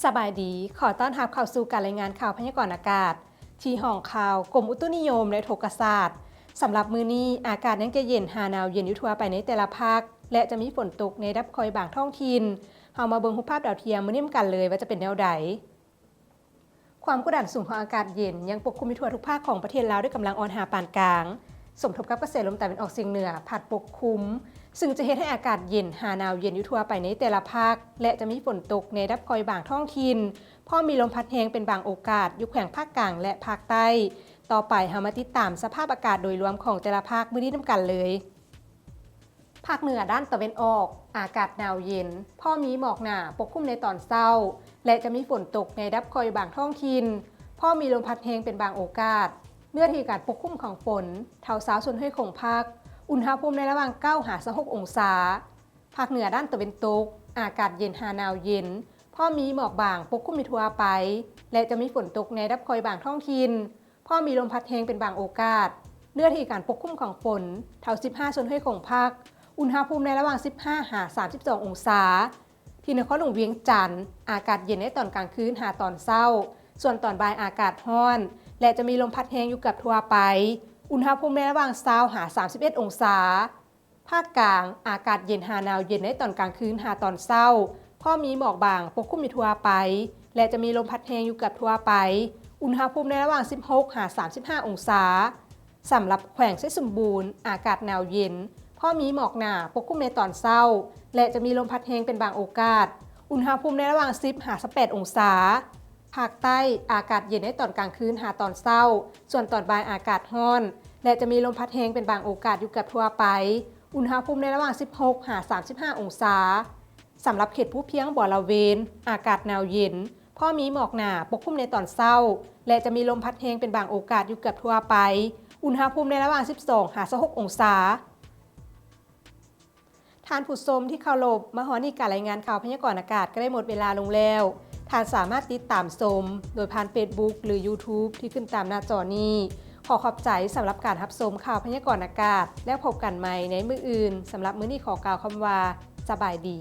สบายดีขอต้อนรับเข้าสู่การรายงานข่าวพยากรณ์อากาศที่ห้องข่าวกรมอุตุนิยมและโทรศาสตร์สำหรับมื้อนี้อากาศยังจะเย็นหาหนาวเย็นอยู่ทั่วไปในแต่ละภาคและจะมีฝนตกในระดับคอยบางท้องถิ่นเฮามาเบิ่งรูปภาพดาวเทียมมื้อนี้กันเลยว่าจะเป็นแนวใดความกดดันสูงของอากาศเย็นยังปกคลุมทั่วทุกภาคของประเทศลาวด้วยกำลังอ่อนหาปานกลางสมทบกับกระแสลมตะวันออกเฉียงเหนือพัดปกคลุมซึ่งจะเฮ็ดให้อากาศเย็นหาหนาวเย็นอยู่ทั่วไปในแต่ละภาคและจะมีฝนตกในระดับคอยบางท้องถิ่นพอมีลมพัดแรงเป็นบางโอกาสอยู่แขวงภาคกลางและภาคใต้ต่อไปเฮามาติดตามสภาพอากาศโดยรวมของแต่ละภาคมื้อนี้นำกันเลยภาคเหนือด้านตะวันออกอากาศหนาวเย็นพอมีหมอกหนาปกคลุมในตอนเช้าและจะมีฝนตกในระดับคอยบางท้องถิ่นพอมีลมพัดแรงเป็นบางโอกาสเนื้อที่การปกคลุมของฝนเท่าสาวส่วนให้ของภาคอุณหภูมิในระหว่าง9-16องศาภาคเหนือด้านตะวันตกอากาศเย็นหาหนาวเย็นพอมีหมอกบางปกคลุมทั่วไปและจะมีฝนตกในระดับคอยบางท้องถิ่นพอมีลมพัดแรงเป็นบางโอกาสเนื้อที่การปกคลุมของฝนเท่า15ส่วนให้ของภาคอุณหภูมิในระหว่าง15-32องศาที่นครหลวงเวียงจันทร์อากาศเย็นในตอนกลางคืนหาตอนเช้าส่วนตอนบ่ายอากาศร้อนและจะมีลมพัดแรงอยู่กับทั่วไปอุณหภูมิในระหว่าง20-31องศาภาคกลางอากาศเย็นหาหนาวเย็นในตอนกลางคืนหาตอนเช้าพอมีหมอกบางปกคลุมอยู่ทั่วไปและจะมีลมพัดแรงอยู่กับทั่วไปอุณหภูมิในระหว่าง16-35องศาสำหรับแขวงไชยสมบูรณ์อากาศหนาวเย็นพอมีหมอกหนาปกคลุมในตอนเช้าและจะมีลมพัดแรงเป็นบางโอกาสอุณหภูมิในระหว่าง10-18องศาภาคใต้อากาศเย็นในตอนกลางคืนหาตอนเช้าส่วนตอนบ่ายอากาศร้อนและจะมีลมพัดแรงเป็นบางโอกาสอยู่กับทั่วไปอุณหภูมิในระหว่าง16-35องศาสำหรับเขตภูเพียงบ่อละเวนอากาศหนาวเย็นพอมีหมอกหนาปกคลุมในตอนเช้าและจะมีลมพัดแรงเป็นบางโอกาสอยู่กับทั่วไปอุณหภูมิในระหว่าง12-16องศาท่านผู้ชมที่เคารพมาฮอดนี้การรายงานข่าวพยากรณ์อากาศก็ได้หมดเวลาลงแล้วท่านสามารถติดตามชมโดยผ่าน Facebook หรือ YouTube ที่ขึ้นตามหน้าจอนี้ขอขอบใจสำหรับการรับชมข่าวพยากรณ์อากาศแล้วพบกันใหม่ในมื้ออื่นสำหรับมื้อนี้ขอกล่าวคำว่าสบายดี